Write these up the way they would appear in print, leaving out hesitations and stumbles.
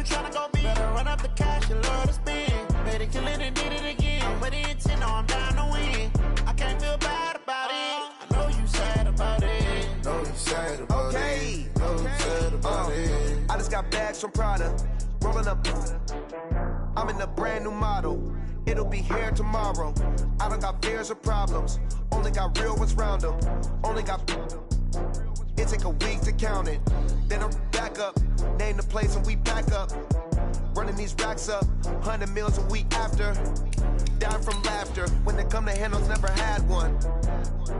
tryna go be. Better run up the cash, you love to spend. Better kill it and did it again. But the intent, no, I'm down to win. I can't feel bad about it. I know you sad about it. Know you sad about it. Know you sad about it. I just got bags from Prada. Rolling up. I'm in a brand new model. It'll be here tomorrow. I don't got fears or problems. Only got real ones round them. Only got. It take a week to count it. Then I'm back up. Name the place and we back up. Running these racks up. 100 meals a week after. Dying from laughter. When they come to handles, never had one.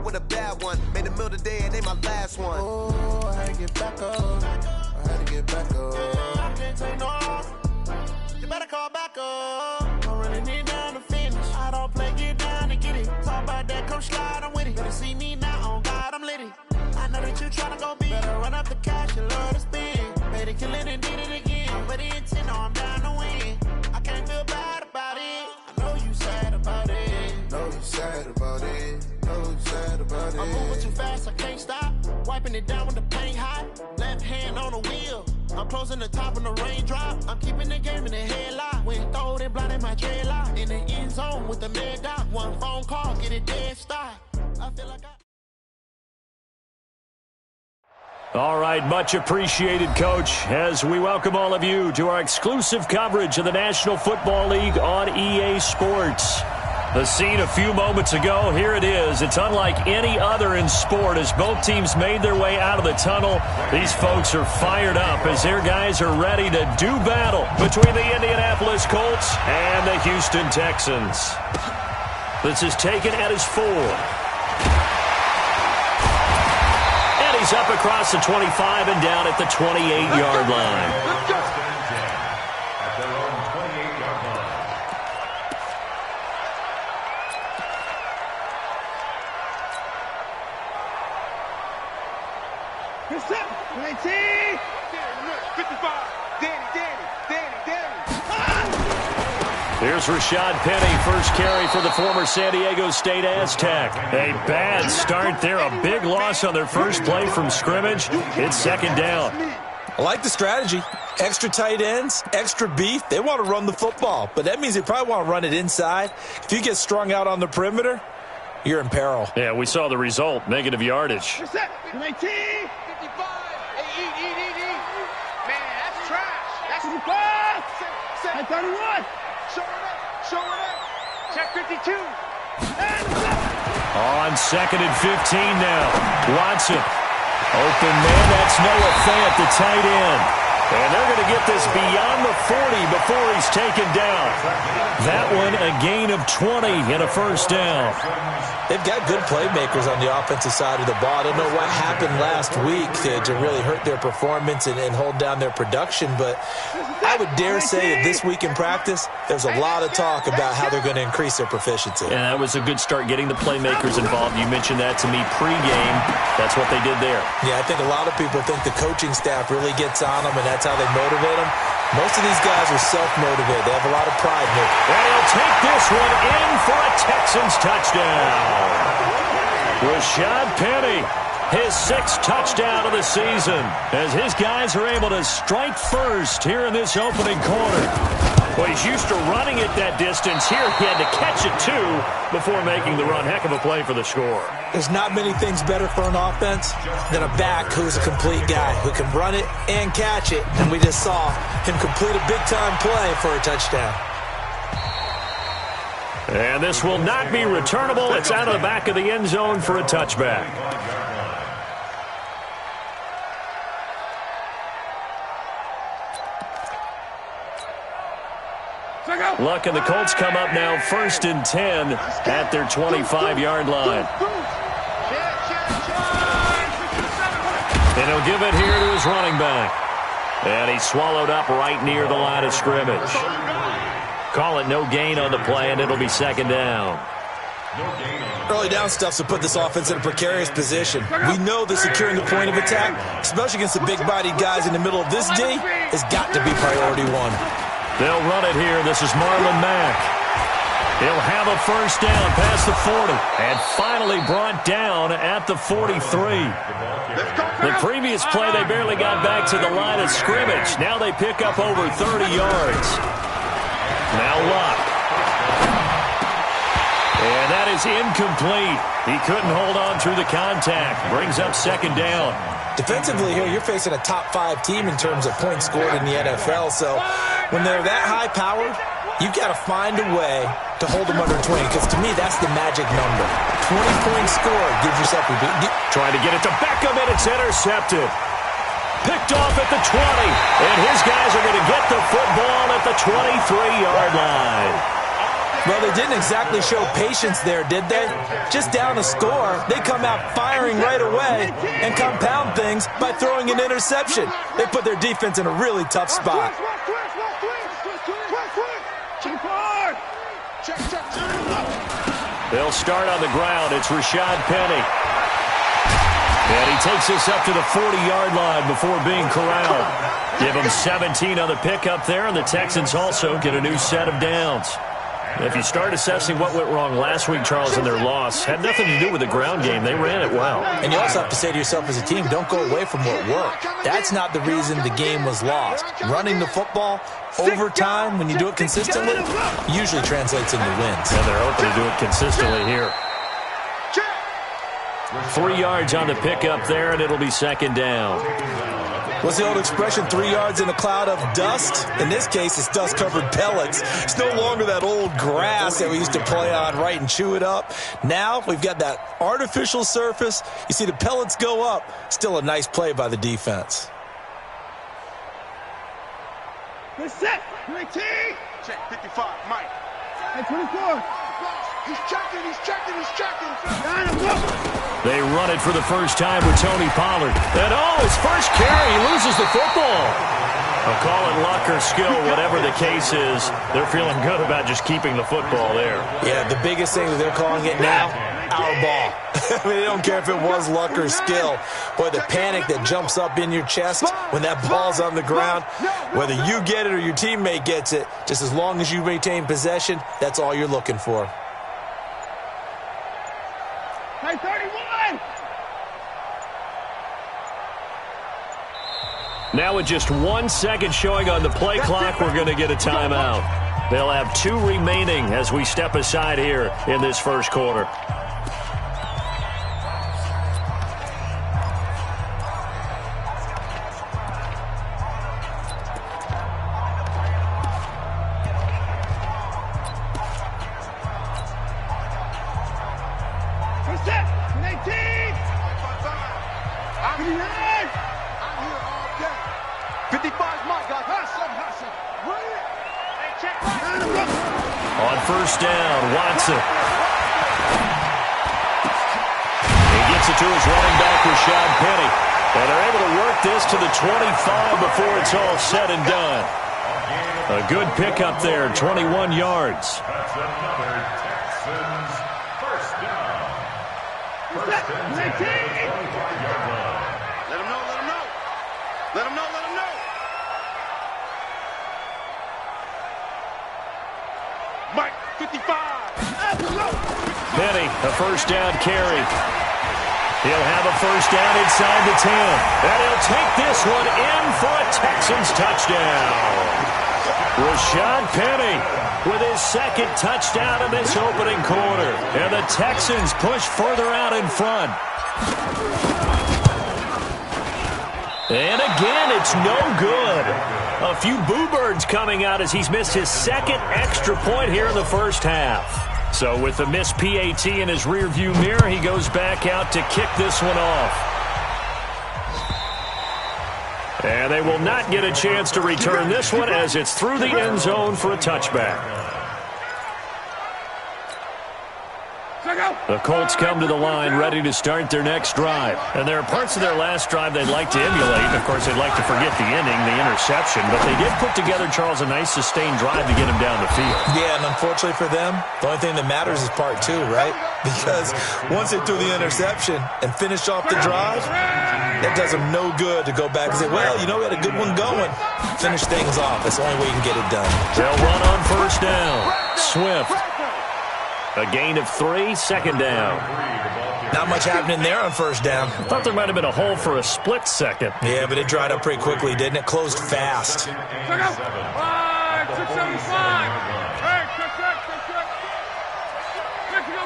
With a bad one. Made a meal today and they my last one. Oh, I had to get back up. I had to get back up. Yeah, I can't take no off. You better call back up. I'm running it down to finish. I don't play, get down to get it. Talk about that, come slide, I'm with it. Better see me now, on God, I'm litty. I know that you tryna go be. Better run up the cash, you love to spend. Better kill it and did it again. But the intent, no, I'm down to win. I can't feel bad about it. I know you sad about it. Know you sad about it. Know you sad about it. I'm moving too fast, I can't stop. Wiping it down with the paint hot. Left hand on the wheel. I'm closing the top of the raindrop. I'm keeping the game in the headlock. When throwed and blinded my dreadlock. In the end zone with the mad dot. One phone call, get it dead stop. I feel like All right, much appreciated, Coach, as we welcome all of you to our exclusive coverage of the National Football League on EA Sports. The scene a few moments ago, here it is. It's unlike any other in sport as both teams made their way out of the tunnel. These folks are fired up as their guys are ready to do battle between the Indianapolis Colts and the Houston Texans. This is taken at his 4. And he's up across the 25 and down at the 28-yard line. Here's Rashad Penny, first carry for the former San Diego State Aztec. A bad start there, a big loss on their first play from scrimmage. It's second down. I like the strategy. Extra tight ends, extra beef. They want to run the football, but that means they probably want to run it inside. If you get strung out on the perimeter, you're in peril. Yeah, we saw the result, negative yardage. 19. 55. Hey, eat. Man, that's trash. That's 55. 31. Show it up. Check 52. On second and 15 now. Watson. Open man, that's Noah Fant, the tight end. And they're going to get this beyond the 40 before he's taken down. That one a gain of 20 and a first down. They've got good playmakers on the offensive side of the ball. I don't know what happened last week to really hurt their performance and hold down their production, but I would dare say that this week in practice, there's a lot of talk about how they're going to increase their proficiency. And that was a good start getting the playmakers involved. You mentioned that to me pregame. That's what they did there. Yeah, I think a lot of people think the coaching staff really gets on them, and that's how they motivate them. Most of these guys are self-motivated. They have a lot of pride in it. And he'll take this one in for a Texans touchdown. Rashad Penny, his 6th touchdown of the season, as his guys are able to strike first here in this opening quarter. Well, he's used to running it that distance. Here he had to catch it, too, before making the run. Heck of a play for the score. There's not many things better for an offense than a back who's a complete guy, who can run it and catch it. And we just saw him complete a big-time play for a touchdown. And this will not be returnable. It's out of the back of the end zone for a touchback. Luck and the Colts come up now 1st and 10 at their 25-yard line. And he'll give it here to his running back. And he's swallowed up right near the line of scrimmage. Call it no gain on the play, and it'll be second down. Early down stuff to put this offense in a precarious position. We know that securing the point of attack, especially against the big-bodied guys in the middle of this D, has got to be priority 1. They'll run it here. This is Marlon Mack. He'll have a first down past the 40 and finally brought down at the 43. The previous play, they barely got back to the line of scrimmage. Now they pick up over 30 yards. Now Luck. And that is incomplete. He couldn't hold on through the contact. Brings up second down. Defensively here, you're facing a top-5 team in terms of points scored in the NFL. So when they're that high-powered, you've got to find a way to hold them under 20, because to me, that's the magic number. 20 points scored gives yourself a big... Trying to get it to Beckham, and it's intercepted. Picked off at the 20, and his guys are going to get the football at the 23-yard line. Well, they didn't exactly show patience there, did they? Just down a score, they come out firing right away and compound things by throwing an interception. They put their defense in a really tough spot. They'll start on the ground. It's Rashad Penny. And he takes this up to the 40-yard line before being corralled. Give him 17 on the pickup there, and the Texans also get a new set of downs. If you start assessing what went wrong last week, Charles, in their loss, had nothing to do with the ground game. They ran it well. And you also have to say to yourself as a team, don't go away from what worked. That's not the reason the game was lost. Running the football over time, when you do it consistently, usually translates into wins. And they're hoping to do it consistently here. 3 yards on the pickup there, and it'll be second down. What's the old expression, 3 yards in a cloud of dust? In this case, it's dust-covered pellets. It's no longer that old grass that we used to play on, right, and chew it up. Now we've got that artificial surface. You see the pellets go up. Still a nice play by the defense. Good set. 19. Check 55, Mike. Hey, 24. He's checking. They run it for the first time with Tony Pollard. And, his first carry, he loses the football. I'll call it luck or skill, whatever the case is. They're feeling good about just keeping the football there. Yeah, the biggest thing that they're calling it now, our ball. I mean, they don't care if it was luck or skill. Boy, the panic that jumps up in your chest when that ball's on the ground, whether you get it or your teammate gets it, just as long as you maintain possession, that's all you're looking for. Hey, 31! Now with just 1 second showing on the play clock, we're going to get a timeout. They'll have 2 remaining as we step aside here in this first quarter. On first down, Watson. He gets it to his running back, Rashad Penny. And they're able to work this to the 25 before it's all said and done. A good pickup there, 21 yards. That's another Texans first down. First and 10. Let him know. Mike, 55. Penny, a first down carry. He'll have a first down inside the 10. And he'll take this one in for a Texans touchdown. Rashad Penny with his second touchdown in this opening quarter. And the Texans push further out in front. And again, it's no good. A few boo birds coming out as he's missed his second extra point here in the first half. So with the missed PAT in his rearview mirror, he goes back out to kick this one off. And they will not get a chance to return this one as it's through the end zone for a touchback. The Colts come to the line ready to start their next drive. And there are parts of their last drive they'd like to emulate. Of course, they'd like to forget the ending, the interception. But they did put together, Charles, a nice sustained drive to get him down the field. Yeah, and unfortunately for them, the only thing that matters is part 2, right? Because once they threw the interception and finished off the drive, that does them no good to go back and say, well, we had a good one going. Finish things off. That's the only way you can get it done. They'll run on first down. Swift. A gain of 3, second down. Not much happening there on first down. I thought there might have been a hole for a split second. Yeah, but it dried up pretty quickly, didn't it? Closed fast. Check out. 675. Hey, check.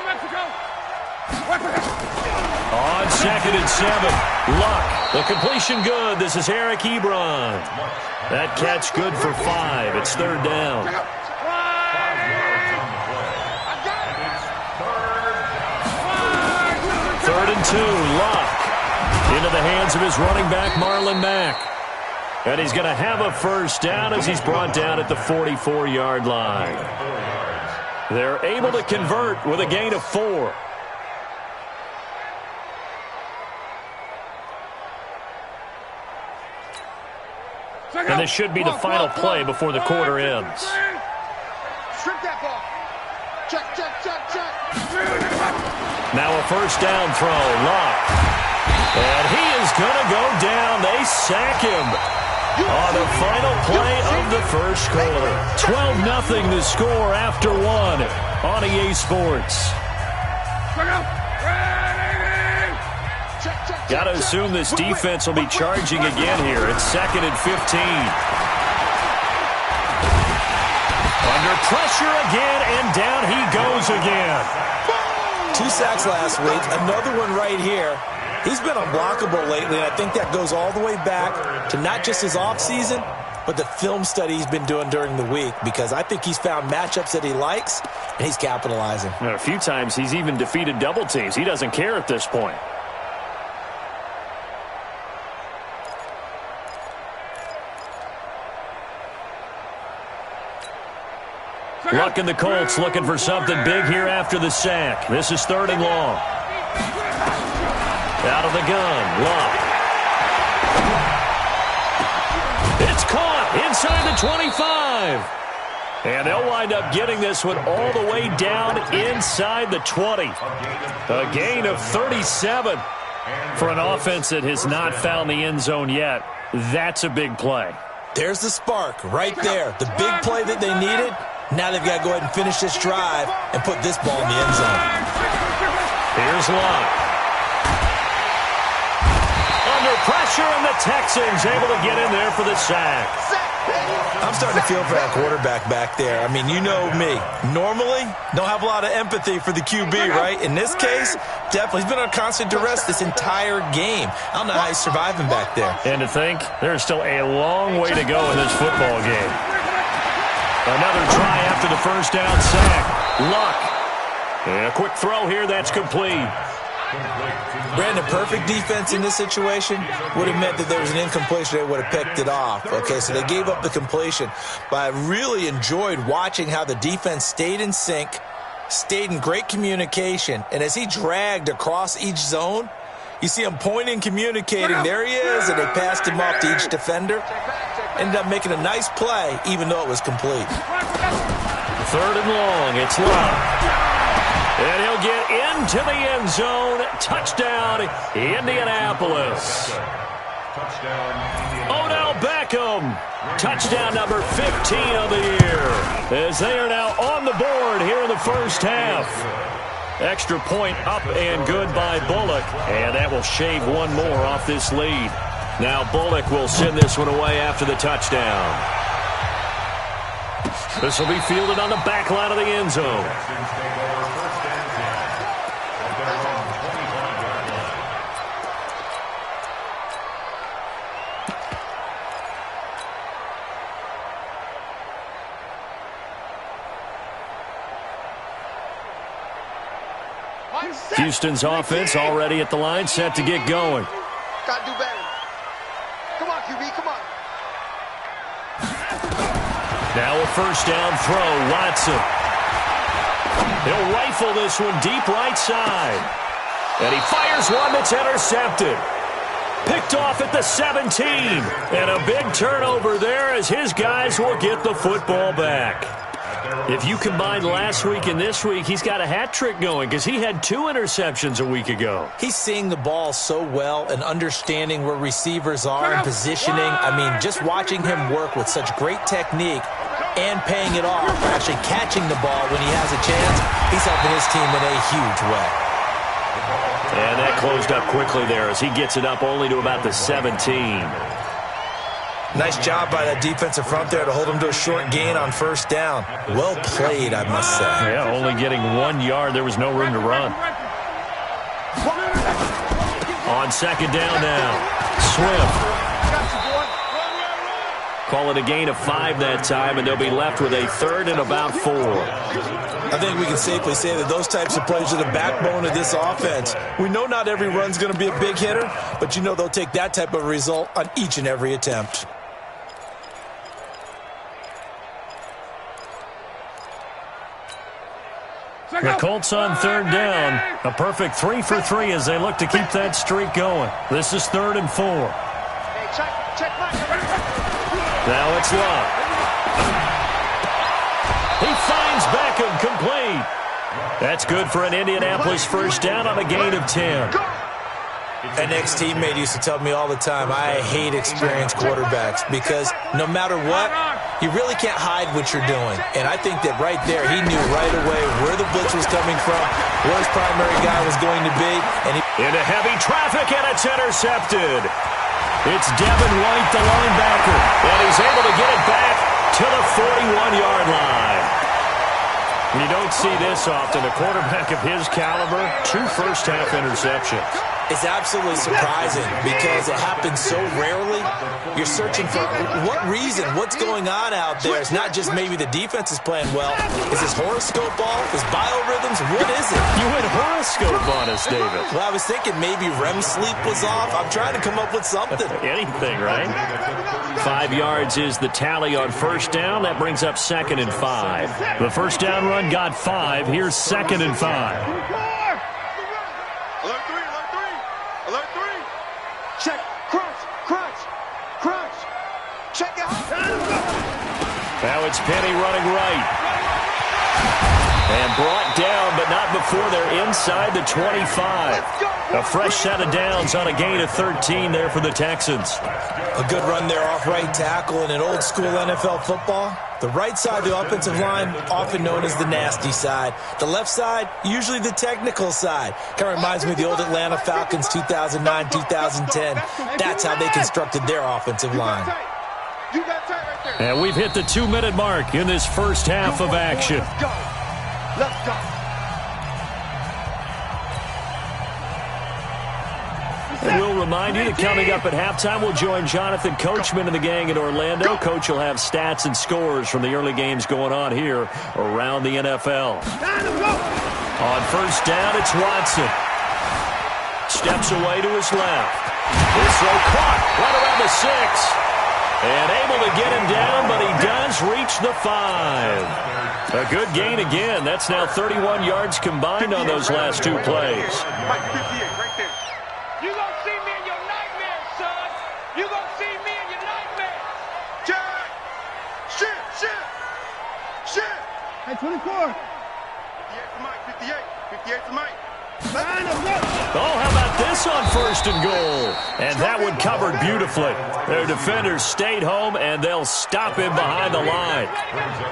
Mexico. On 2nd and 7, Luck. The completion good. This is Eric Ebron. That catch good for 5. It's third down. Third and 2, Luck. Into the hands of his running back, Marlon Mack. And he's going to have a first down as he's brought down at the 44-yard line. They're able to convert with a gain of 4. And this should be the final play before the quarter ends. Strip that ball. Check. Now a first down throw, Luck. And he is going to go down. They sack him on the final play of the first quarter. 12-0 the score after 1 on EA Sports. Got to assume this defense will be charging again here. It's 2nd and 15. Under pressure again, and down he goes again. 2 sacks last week, another one right here. He's been unblockable lately, and I think that goes all the way back to not just his offseason, but the film study he's been doing during the week, because I think he's found matchups that he likes, and he's capitalizing. And a few times he's even defeated double teams. He doesn't care at this point. Luck and the Colts looking for something big here after the sack. This is 3rd and long. Out of the gun, Luck. It's caught inside the 25. And they'll wind up getting this one all the way down inside the 20. A gain of 37 for an offense that has not found the end zone yet. That's a big play. There's the spark right there. The big play that they needed. Now they've got to go ahead and finish this drive and put this ball in the end zone. Here's Luck. Under pressure, and the Texans able to get in there for the sack. I'm starting to feel for that quarterback back there. I mean, you know me. Normally, don't have a lot of empathy for the QB, right? In this case, definitely. He's been under constant duress this entire game. I don't know how he's surviving back there. And to think, there's still a long way to go in this football game. Another try after the first down sack. Luck. And a quick throw here, that's complete. Brandon, perfect defense in this situation would have meant that there was an incompletion. They would have picked it off. Okay, so they gave up the completion. But I really enjoyed watching how the defense stayed in sync, stayed in great communication. And as he dragged across each zone, you see him pointing, communicating. There he is, and they passed him off to each defender. Ended up making a nice play, even though it was complete. 3rd and long, it's Luck. And he'll get into the end zone. Touchdown, Indianapolis. Odell Beckham. Touchdown number 15 of the year. As they are now on the board here in the first half. Extra point up and good by Bullock. And that will shave one more off this lead. Now Bullock will send this one away after the touchdown. This will be fielded on the back line of the end zone. Houston's offense already at the line, set to get going. Gotta do better. Come on, QB, come on. Now a first down throw, Watson. He'll rifle this one deep right side. And he fires one that's intercepted. Picked off at the 17. And a big turnover there as his guys will get the football back. If you combine last week and this week, he's got a hat trick going because he had 2 interceptions a week ago. He's seeing the ball so well and understanding where receivers are and positioning. I mean, just watching him work with such great technique and paying it off, actually catching the ball when he has a chance. He's helping his team in a huge way. And that closed up quickly there as he gets it up only to about the 17. Nice job by that defensive front there to hold him to a short gain on first down. Well played, I must say. Yeah, only getting 1 yard. There was no room to run. On second down now, Swift. Call it a gain of 5 that time, and they'll be left with a 3rd and about 4. I think we can safely say that those types of plays are the backbone of this offense. We know not every run's going to be a big hitter, but you know they'll take that type of result on each and every attempt. The Colts on 3rd down. A perfect 3 for 3 as they look to keep that streak going. This is 3rd and 4. Now it's Love. He finds Beckham complete. That's good for an Indianapolis first down on a gain of 10. An ex-teammate used to tell me all the time, I hate experienced quarterbacks because no matter what, you really can't hide what you're doing. And I think that right there, he knew right away where the blitz was coming from, where his primary guy was going to be. And into heavy traffic, and it's intercepted. It's Devin White, the linebacker, and he's able to get it back to the 41-yard line. You don't see this often. A quarterback of his caliber, 2 first-half interceptions. It's absolutely surprising because it happens so rarely. You're searching for what reason, what's going on out there. It's not just maybe the defense is playing well. Is his horoscope off? His biorhythms? What is it? You went horoscope on us, David. Well, I was thinking maybe REM sleep was off. I'm trying to come up with something. Anything, right? 5 yards is the tally on first down. That brings up 2nd and 5. The first down run got 5. Here's 2nd and 5. Check, crunch, check out. Now it's Penny running right. And brought down, but not before they're inside the 25. A fresh set of downs on a gain of 13 there for the Texans. A good run there off right tackle in an old school NFL football. The right side of the offensive line, often known as the nasty side. The left side, usually the technical side. Kind of reminds me of the old Atlanta Falcons 2009, 2010. That's how they constructed their offensive line. And we've hit the 2-minute mark in this first half of action. Let's go. And we'll remind you that coming up at halftime, we'll join Jonathan Coachman and the gang in Orlando. Coach will have stats and scores from the early games going on here around the NFL. On first down, it's Watson. Steps away to his left. This throw caught right around the 6. And able to get him down, but he does reach the 5. A good gain again. That's now 31 yards combined on those last 2 plays. You gonna see me in your nightmares, son. You gonna see me in your nightmares. Jack! Shit! Hey, 24. 58 for Mike, 58 for Mike. Oh, how about this on first and goal? And that one covered beautifully. Their defenders stayed home, and they'll stop him behind the line.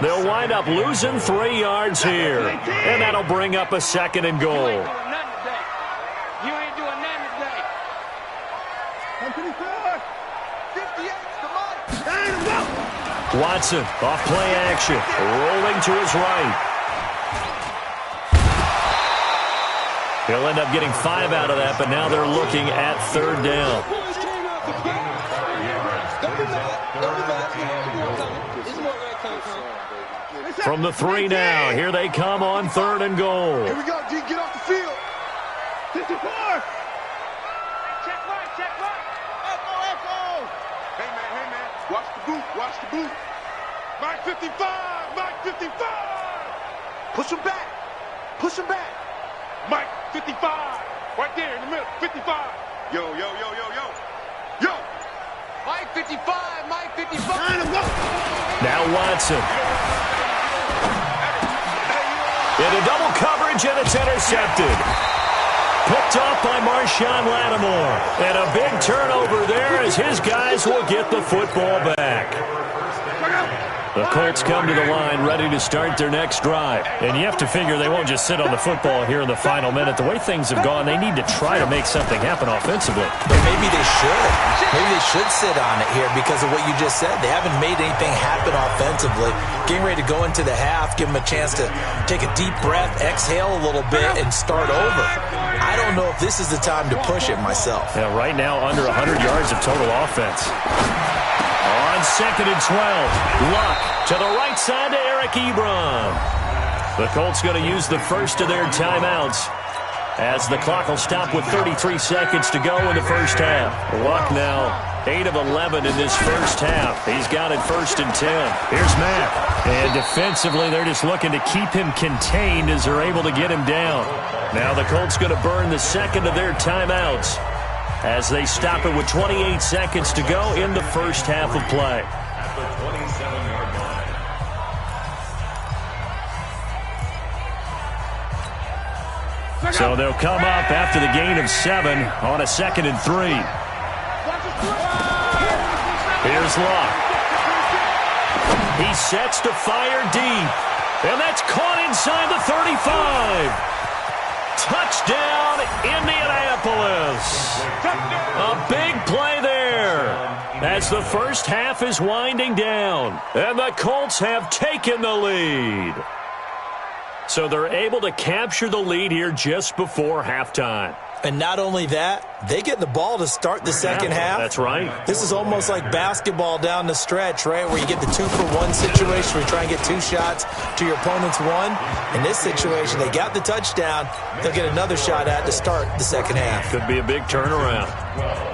They'll wind up losing 3 yards here, and that'll bring up a 2nd and goal. You ain't doing nothing today. 54. 58 to Mike. Watson off play action, rolling to his right. He'll end up getting 5 out of that, but now they're looking at 3rd down. From the 3 now, here they come on 3rd and goal. Here we go, D, get off the field. 54. Check right. Echo. Hey, man, watch the boot. Mike 55. Push him back. Mike 55, right there in the middle, 55. Yo. Mike 55. Now Watson. Into double coverage, and it's intercepted. Picked off by Marshawn Lattimore. And a big turnover there as his guys will get the football back. The Colts come to the line ready to start their next drive. And you have to figure they won't just sit on the football here in the final minute. The way things have gone, they need to try to make something happen offensively. But maybe they should. Maybe they should sit on it here because of what you just said. They haven't made anything happen offensively. Getting ready to go into the half, give them a chance to take a deep breath, exhale a little bit, and start over. I don't know if this is the time to push it myself. Yeah, right now under 100 yards of total offense. On 2nd and 12, Luck to the right side to Eric Ebron. The Colts going to use the first of their timeouts as the clock will stop with 33 seconds to go in the first half. Luck now 8 of 11 in this first half. He's got it 1st and 10. Here's Mack. And defensively, they're just looking to keep him contained as they're able to get him down. Now the Colts going to burn the second of their timeouts as they stop it with 28 seconds to go in the first half of play. At the 27-yard line. So they'll come up after the gain of 7 on a 2nd and 3. Here's Luck. He sets to fire deep. And that's caught inside the 35. Touchdown, Indianapolis. A big play there as the first half is winding down. And the Colts have taken the lead. So they're able to capture the lead here just before halftime. And not only that, they get the ball to start the second half. That's right. This is almost like basketball down the stretch, right, where you get the 2-for-1 situation where you try and get 2 shots to your opponent's 1. In this situation, they got the touchdown. They'll get another shot at to start the second half. Could be a big turnaround.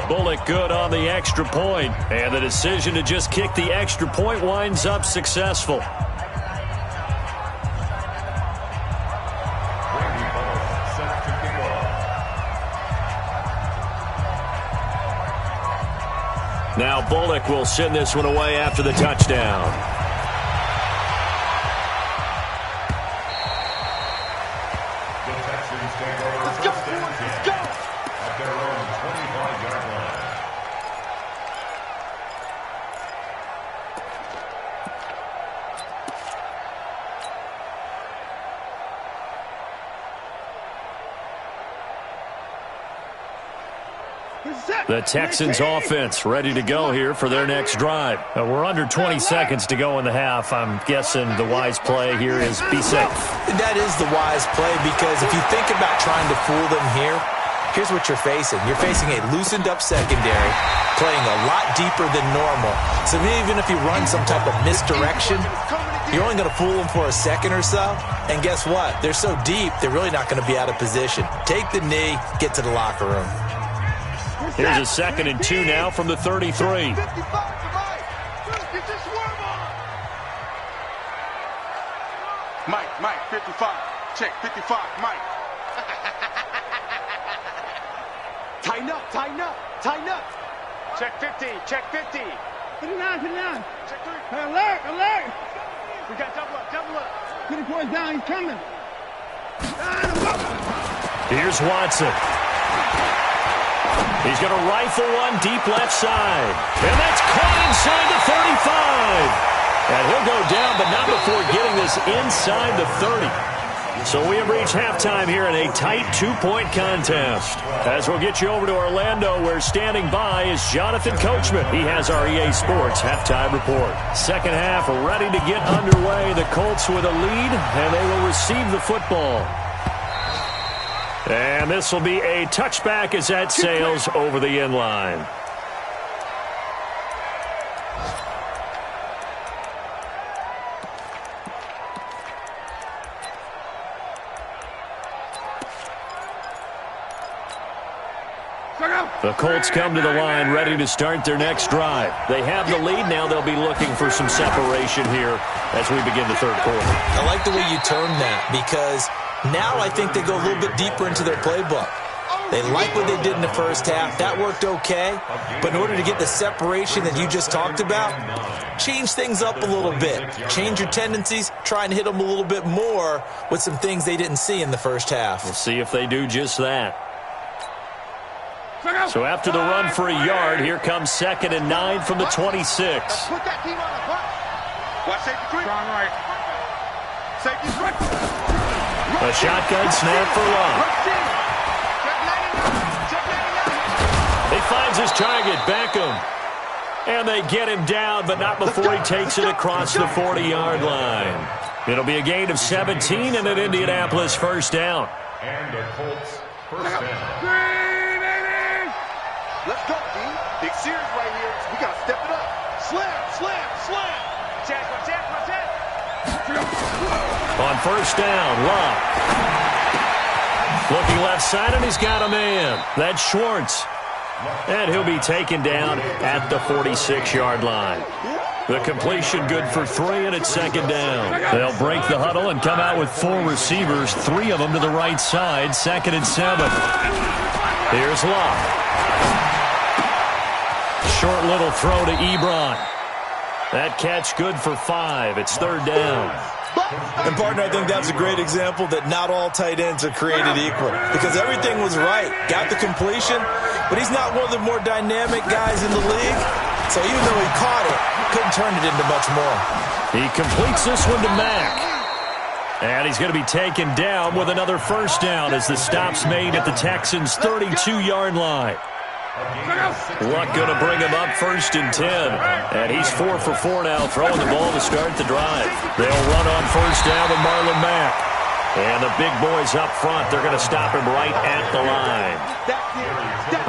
Bullock good on the extra point. And the decision to just kick the extra point winds up successful. Now Bullock will send this one away after the touchdown. The Texans take over first and 10 at their own 25-yard line. The Texans offense ready to go here for their next drive. We're under 20 seconds to go in the half. I'm guessing the wise play here is be safe. That is the wise play because if you think about trying to fool them here, here's what you're facing. You're facing a loosened up secondary, playing a lot deeper than normal. So even if you run some type of misdirection, you're only going to fool them for a second or so. And guess what? They're so deep, they're really not going to be out of position. Take the knee, get to the locker room. Here's a 2nd and 2 now from the 33. Mike, Mike, 55. Check, 55, Mike. Tighten up, tighten up, tighten up. Check 50, check 50. 59, 59. Check 3. Hey, alert, alert. We got double up, double up. Get the boys down, he's coming. Here's Watson. He's going to rifle one deep left side. And that's caught inside the 35. And he'll go down, but not before getting this inside the 30. So we have reached halftime here in a tight 2-point contest. As we'll get you over to Orlando, where standing by is Jonathan Coachman. He has our EA Sports halftime report. Second half ready to get underway. The Colts with a lead, and they will receive the football. And this will be a touchback as that sails over the end line. The Colts come to the line ready to start their next drive. They have the lead. Now they'll be looking for some separation here as we begin the third quarter. I like the way you term that because now I think they go a little bit deeper into their playbook. They like what they did in the first half. That worked okay. But in order to get the separation that you just talked about, change things up a little bit. Change your tendencies. Try and hit them a little bit more with some things they didn't see in the first half. We'll see if they do just that. So after the run for a yard, here comes 2nd and 9 from the 26. Watch safety quick. Strong right. Safety's right. A shotgun snap for Love. He finds his target, Beckham. And they get him down, but not before he takes it across the 40-yard line. It'll be a gain of 17 and an Indianapolis first down. And the Colts first down. Let's go, D. Big series right here. We got to step it up. Slam. Chance. On first down, Love. Looking left side, and he's got a man. That's Schwartz. And he'll be taken down at the 46-yard line. The completion good for 3, and it's second down. They'll break the huddle and come out with 4 receivers, 3 of them to the right side, 2nd and 7. Here's Love. Short little throw to Ebron. That catch good for 5. It's 3rd down. And, partner, I think that's a great example that not all tight ends are created equal because everything was right. Got the completion, but he's not one of the more dynamic guys in the league. So even though he caught it, couldn't turn it into much more. He completes this one to Mack. And he's going to be taken down with another first down as the stop's made at the Texans' 32-yard line. Luck going to bring him up 1st and 10. And he's 4 for 4 now, throwing the ball to start the drive. They'll run on first down with Marlon Mack. And the big boys up front, they're going to stop him right at the line.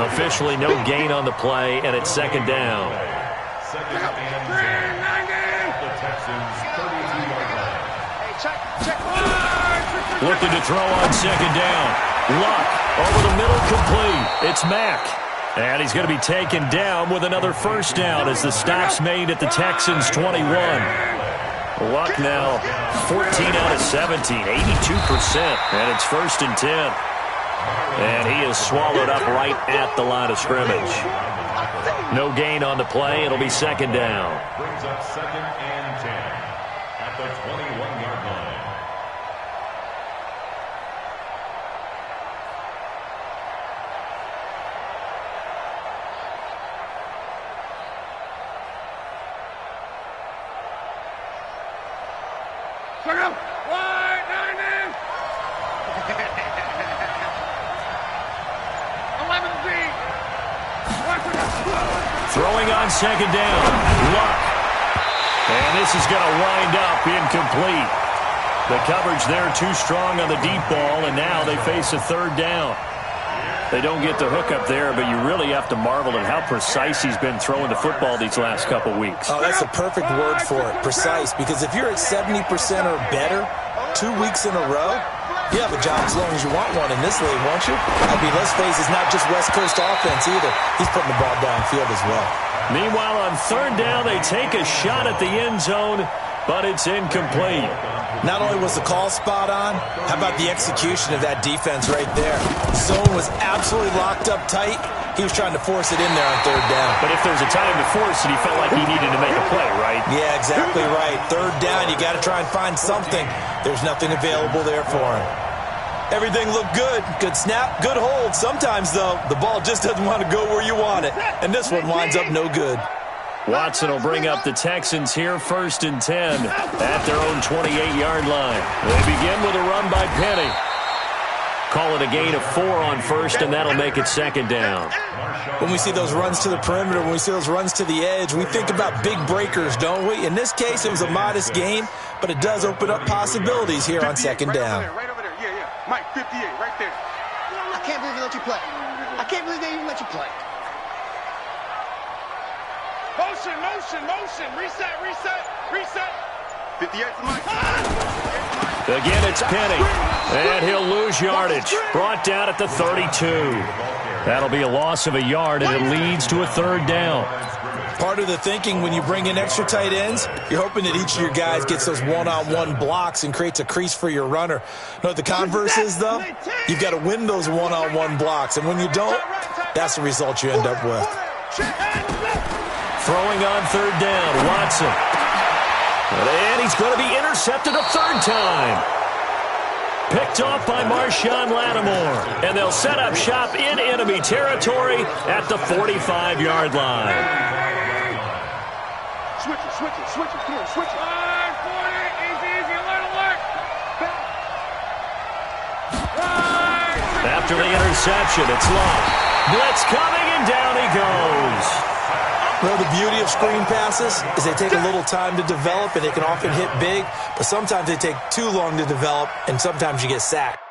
Officially no gain on the play, and it's 2nd down. Second and 10. The Texans' 32-yard line. Looking to throw on 2nd down. Luck over the middle, complete. It's Mack. And he's going to be taken down with another first down as the stop's made at the Texans' 21. Luck now 14 out of 17, 82%. And it's 1st and 10. And he is swallowed up right at the line of scrimmage. No gain on the play. It'll be 2nd down. Brings up 2nd and 10 at the 21-yard line. Throwing on 2nd down. Luck. And this is going to wind up incomplete. The coverage there too strong on the deep ball, and now they face a 3rd down. They don't get the hook up there, but you really have to marvel at how precise he's been throwing the football these last couple weeks. Oh, that's a perfect word for it, precise, because if you're at 70% or better 2 weeks in a row, you have a job as long as you want one in this league, won't you? I mean, let's face it, it's not just West Coast offense either. He's putting the ball downfield as well. Meanwhile, on 3rd down, they take a shot at the end zone, but it's incomplete. Not only was the call spot on, how about the execution of that defense right there? Zone was absolutely locked up tight. He was trying to force it in there on 3rd down. But if there's a time to force it, he felt like he needed to make a play, right? Yeah, exactly right. 3rd down, you got to try and find something. There's nothing available there for him. Everything looked good. Good snap, good hold. Sometimes, though, the ball just doesn't want to go where you want it. And this one winds up no good. Watson will bring up the Texans here, 1st and 10 at their own 28-yard line. They begin with a run by Penny. Call it a gain of 4 on 1st, and that'll make it 2nd down. When we see those runs to the perimeter, when we see those runs to the edge, we think about big breakers, don't we? In this case, it was a modest gain, but it does open up possibilities here on 2nd down. Right over there. Yeah. Mike, 58, right there. I can't believe they let you play. I can't believe they even let you play. Motion. Reset. 58 for Mike. Again, it's Penny. And he'll lose yardage. Brought down at the 32. That'll be a loss of a yard, and it leads to a 3rd down. Part of the thinking when you bring in extra tight ends, you're hoping that each of your guys gets those one-on-one blocks and creates a crease for your runner. You know what the converse is, though? You've got to win those one-on-one blocks, and when you don't, that's the result you end up with. Throwing on 3rd down, Watson. And he's going to be intercepted a 3rd time. Picked off by Marshawn Lattimore. And they'll set up shop in enemy territory at the 45-yard line. Switch it. Come on, switch it. After the interception, it's Love. Blitz coming, and down he goes. Well, the beauty of screen passes is they take a little time to develop, and they can often hit big, but sometimes they take too long to develop, and sometimes you get sacked.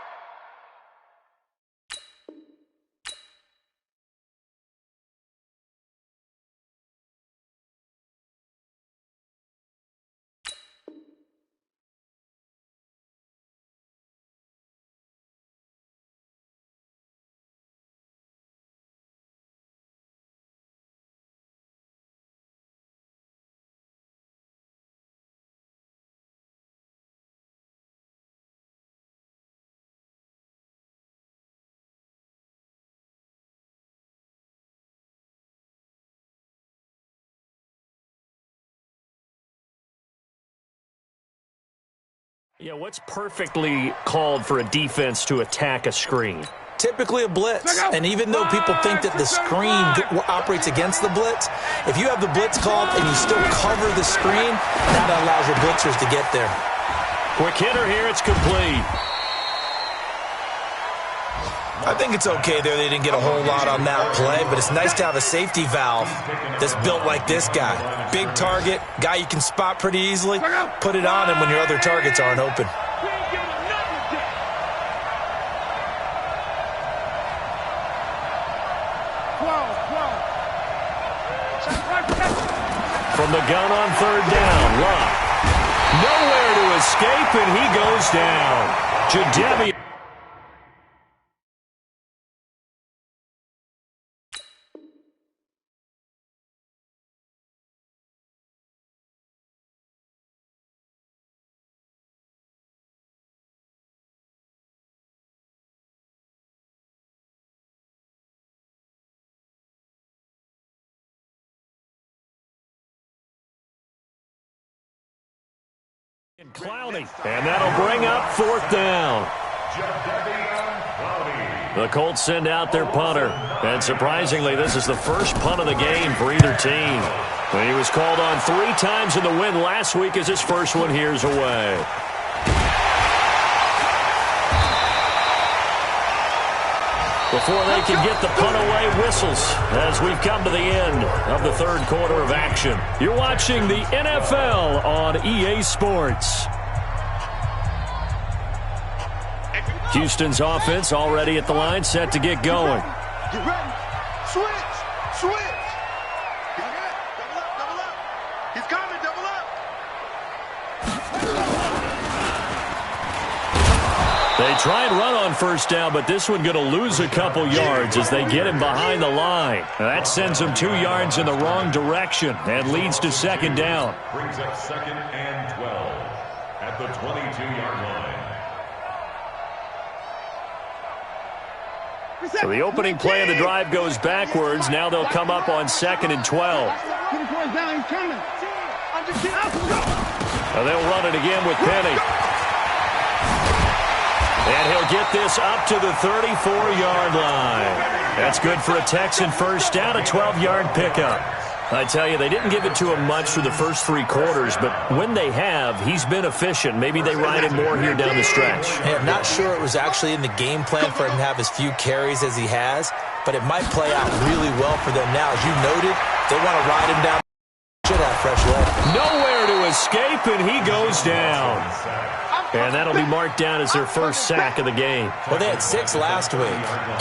Yeah, what's perfectly called for a defense to attack a screen? Typically a blitz, and even though people think that the screen operates against the blitz, if you have the blitz called and you still cover the screen, that allows your blitzers to get there. Quick hitter here, it's complete. I think it's okay there. They didn't get a whole lot on that play, but it's nice to have a safety valve that's built like this guy. Big target, guy you can spot pretty easily. Put it on him when your other targets aren't open. From the gun on third down, Love. Nowhere to escape, and he goes down. Jadeveon. Clowney, and that'll bring up fourth down. The Colts send out their punter, and surprisingly, this is the first punt of the game for either team. When he was called on 3 times in the win last week as his first one here's away. Before they can get the punt away, whistles as we've come to the end of the third quarter of action. You're watching the NFL on EA Sports. Houston's offense already at the line, set to get going. Get ready. Switch. Switch. Double up. Double up. He's coming. Double up. They try and run on first down, but this one going to lose a couple yards as they get him behind the line. Now that sends him 2 yards in the wrong direction and leads to second down. Brings up 2nd and 12 at the 22-yard line. So the opening play of the drive goes backwards. Now they'll come up on 2nd and 12. Now they'll run it again with Penny. And he'll get this up to the 34-yard line. That's good for a Texan first down, a 12-yard pickup. I tell you, they didn't give it to him much for the first 3 quarters, but when they have, he's been efficient. Maybe they ride him more here down the stretch. Hey, I'm not sure it was actually in the game plan for him to have as few carries as he has, but it might play out really well for them now. As you noted, they want to ride him down. Should have fresh leg. Nowhere to escape, and he goes down. And that'll be marked down as their first sack of the game. Well, they had 6 last week,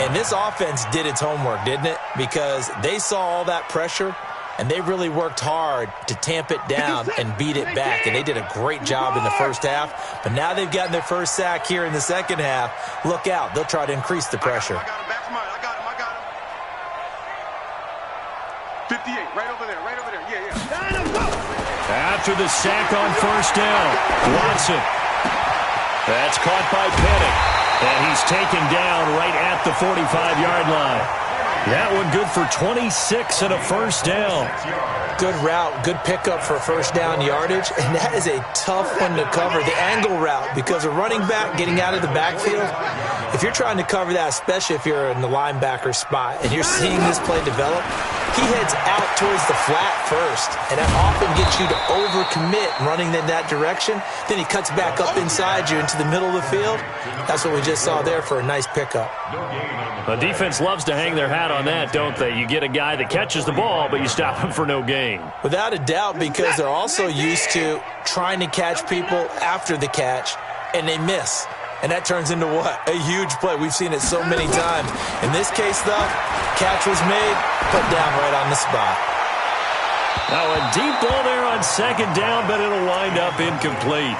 and this offense did its homework, didn't it? Because they saw all that pressure, and they really worked hard to tamp it down and beat it back. And they did a great job in the first half. But now they've gotten their first sack here in the second half. Look out. They'll try to increase the pressure. I got him. Back to mine. I got him. 58. Right over there. Right over there. Yeah. After the sack on first down, Watson. That's caught by Penny. And he's taken down right at the 45-yard line. That one good for 26 and a first down. Good route, good pickup for first down yardage, and that is a tough one to cover, the angle route, because a running back getting out of the backfield, if you're trying to cover that, especially if you're in the linebacker spot and you're seeing this play develop, he heads out towards the flat first, and that often gets you to overcommit running in that direction. Then he cuts back up inside you into the middle of the field. That's what we just saw there for a nice pickup. The defense loves to hang their hat on that, don't they? You get a guy that catches the ball, but you stop him for no gain. Without a doubt, because they're also used to trying to catch people after the catch, and they miss. And that turns into what? A huge play. We've seen it so many times. In this case, though, catch was made, put down right on the spot. Now a deep ball there on second down, but it'll wind up incomplete.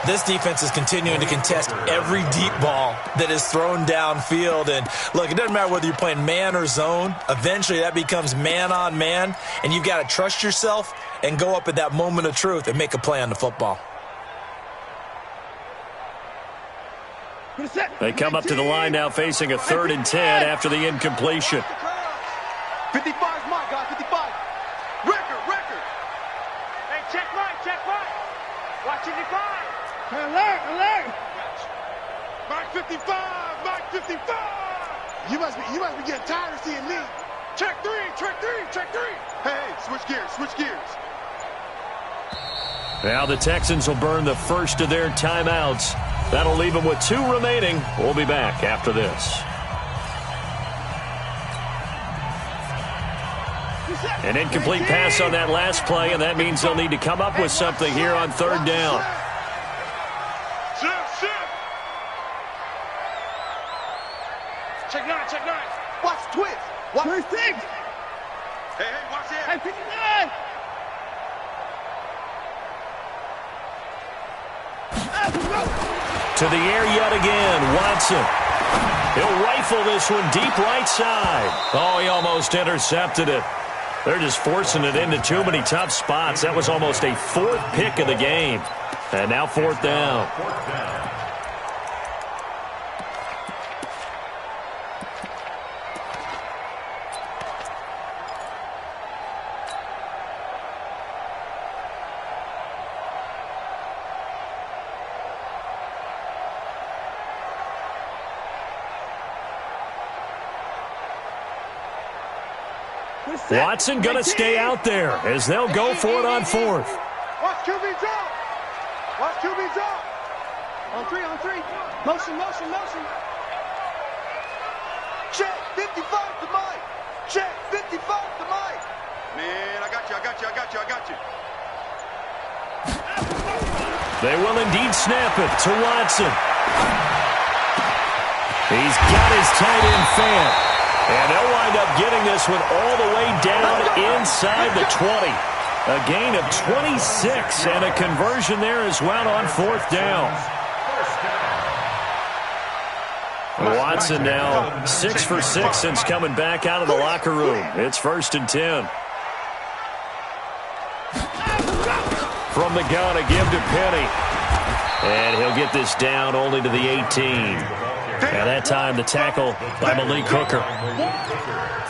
This defense is continuing to contest every deep ball that is thrown downfield. And, look, it doesn't matter whether you're playing man or zone. Eventually that becomes man on man, and you've got to trust yourself and go up at that moment of truth and make a play on the football. They come up to the line now facing a 3rd and 10 after the incompletion. 55 is mine, guys, 55. Record. Hey, check mine. Watch 55. Alert. Mark 55. You must be getting tired of seeing me. Check three. Hey, switch gears. Now the Texans will burn the first of their timeouts. That'll leave them with 2 remaining. We'll be back after this. An incomplete pass on that last play, and that means they'll need to come up with something here on 3rd down. Shift. Check 9. Watch twist. Watch 6. Hey, watch it. Hey, 59. To the air yet again, Watson. He'll rifle this one deep right side. Oh, he almost intercepted it. They're just forcing it into too many tough spots. That was almost a 4th pick of the game. And now 4th down. Watson going to stay out there as they'll go for it on 4th. Watch QB drop. On three. Motion. Check 55 to Mike. Man, I got you. They will indeed snap it to Watson. He's got his tight end fan. And they'll wind up getting this one all the way down inside the 20. A gain of 26 and a conversion there as well on 4th down. Watson now 6 for 6 since coming back out of the locker room. It's 1st and 10. From the gun, a give to Penny. And he'll get this down only to the 18. And that time the tackle by Malik Hooker.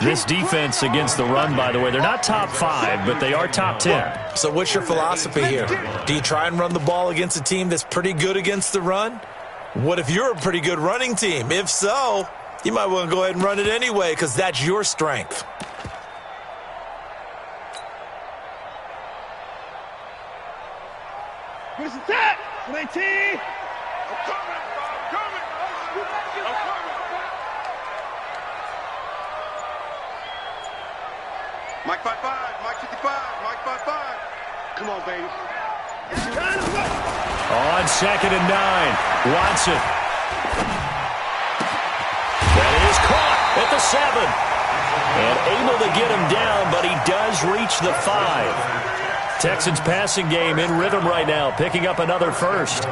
This defense against the run, by the way, they're not top 5, but they are top 10. So what's your philosophy here? Do you try and run the ball against a team that's pretty good against the run? What if you're a pretty good running team? If so, you might want to go ahead and run it anyway because that's your strength. Where's the tap? 19. Mike 55, Mike 55. Come on, baby. On 2nd and 9, Watson. That is caught at the 7. And able to get him down, but he does reach the 5. Texans passing game in rhythm right now, picking up another first.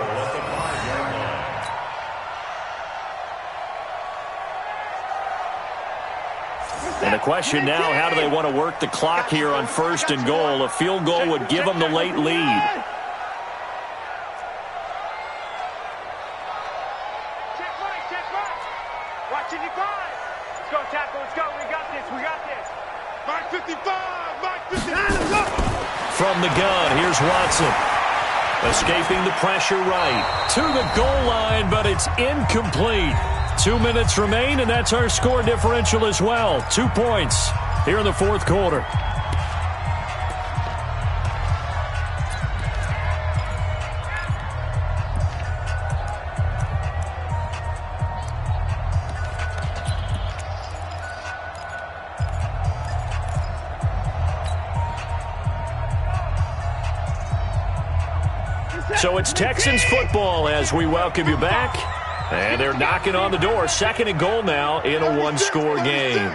And the question now, how do they want to work the clock here on 1st and goal? A field goal would give them the late lead. Check right. Watch 55. Let's go, tackle. Let's go. We got this. Mark 55. From the gun, here's Watson. Escaping the pressure right. To the goal line, but it's incomplete. 2 minutes remain, and that's our score differential as well. 2 points. here in the fourth quarter. So it's Texans football as we welcome you back. And they're knocking on the door. Second and goal now in a one-score game.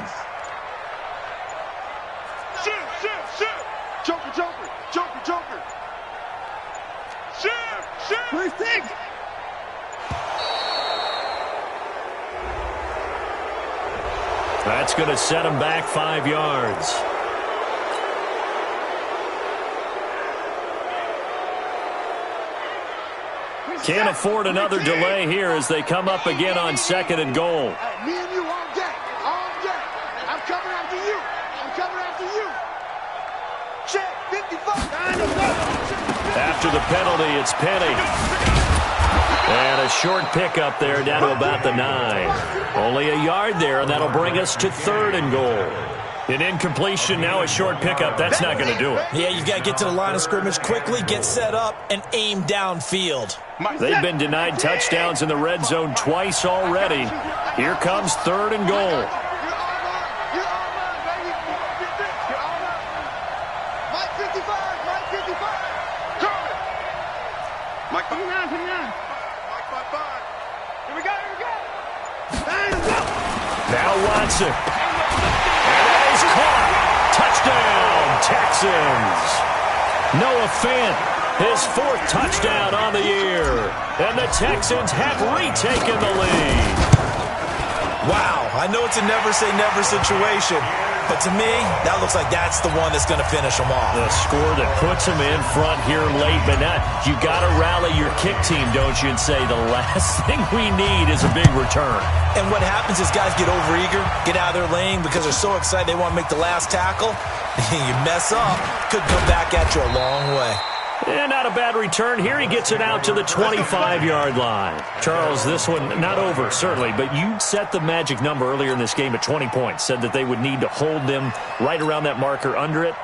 Shoot. Joker. Shoot. First six. That's going to set him back 5 yards. Can't afford another delay here as they come up again on second and goal. Me and you all day. I'm coming after you. Check, 55. After the penalty, it's Penny. And a short pickup there down to about the 9. Only a yard there, and that'll bring us to third and goal. An incompletion, now a short pickup. That's not going to do it. Yeah, you got to get to the line of scrimmage quickly, get set up, and aim downfield. They've been denied touchdowns in the red zone twice already. Here comes third and goal. Mike 55. Mike 59. Mike 55. Here we go. Now Watson. And that is caught. Touchdown, Texans. Noah Fant, his 4th touchdown on the year. And the Texans have retaken the lead. Wow, I know it's a never-say-never situation, but to me, that looks like that's the one that's going to finish them off. The score that puts them in front here late, but now you got to rally your kick team, don't you, and say the last thing we need is a big return. And what happens is guys get overeager, get out of their lane because they're so excited they want to make the last tackle. You mess up, could come back at you a long way. And not a bad return. Here he gets it out to the 25-yard line. Charles, this one not over, certainly, but you set the magic number earlier in this game at 20 points, said that they would need to hold them right around that marker under it.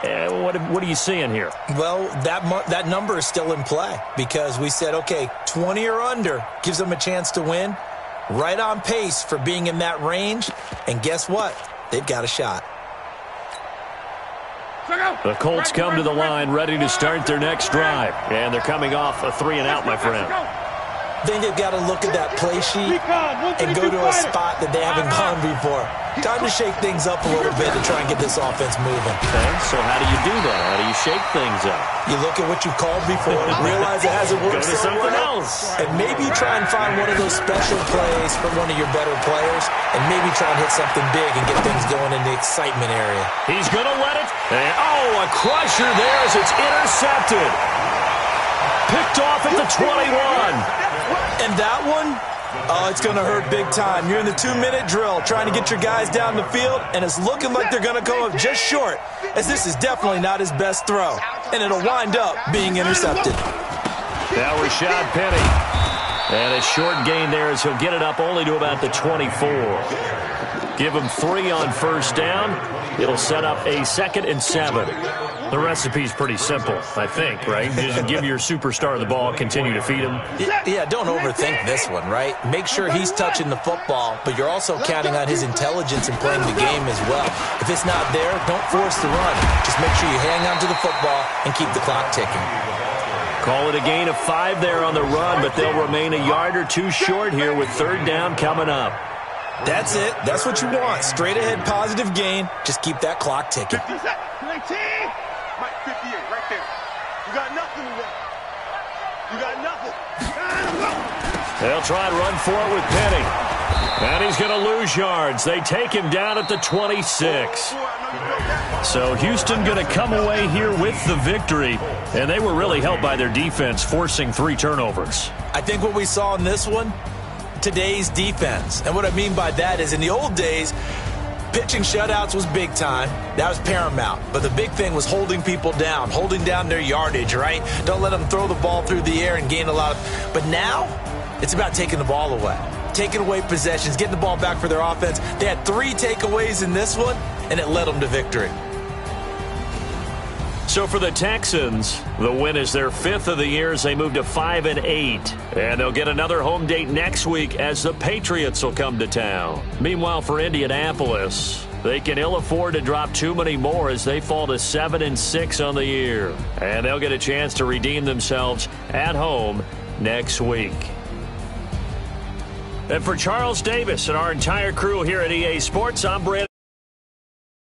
What are you seeing here? Well, that number is still in play because we said, okay, 20 or under gives them a chance to win. Right on pace for being in that range. And guess what? They've got a shot. The Colts come to the line ready to start their next drive. And they're coming off a 3-and-out, my friend. I think they've got to look at that play sheet and go to a spot that they haven't gone before. Time to shake things up a little bit to try and get this offense moving. Okay, so how do you do that? How do you shake things up? You look at what you've called before, realize it hasn't worked Go to something else. and maybe try and find one of those special plays for one of your better players, and maybe try and hit something big and get things going in the excitement area. He's going to let it. And, a crusher there as it's intercepted. Picked off at the 21. And that one, it's going to hurt big time. You're in the 2-minute drill trying to get your guys down the field, and it's looking like they're going to go up just short, as this is definitely not his best throw, and it'll wind up being intercepted. Now Rashad Penny. And a short gain there as he'll get it up only to about the 24. Give him 3 on first down. It'll set up a 2nd and 7. The recipe's pretty simple, I think, right? Just give your superstar the ball, continue to feed him. Yeah, don't overthink this one, right? Make sure he's touching the football, but you're also counting on his intelligence in playing the game as well. If it's not there, don't force the run. Just make sure you hang on to the football and keep the clock ticking. Call it a gain of 5 there on the run, but they'll remain a yard or 2 short here with third down coming up. That's it. That's what you want. Straight ahead, positive gain. Just keep that clock ticking. 19. Mike 58, right there. You got nothing today. You got nothing. They'll try and run for it with Penny. And he's going to lose yards. They take him down at the 26. So Houston going to come away here with the victory. And they were really helped by their defense, forcing 3 turnovers. I think what we saw in this one, today's defense. And what I mean by that is in the old days, pitching shutouts was big time. That was paramount. But the big thing was holding people down, holding down their yardage, right? Don't let them throw the ball through the air and gain a lot of... But now, it's about taking the ball away. Taking away possessions, getting the ball back for their offense. They had 3 takeaways in this one, and it led them to victory. So for the Texans, the win is their 5th of the year as they move to 5-8. And they'll get another home date next week as the Patriots will come to town. Meanwhile, for Indianapolis, they can ill afford to drop too many more as they fall to 7-6 on the year. And they'll get a chance to redeem themselves at home next week. And for Charles Davis and our entire crew here at EA Sports, I'm Brandon.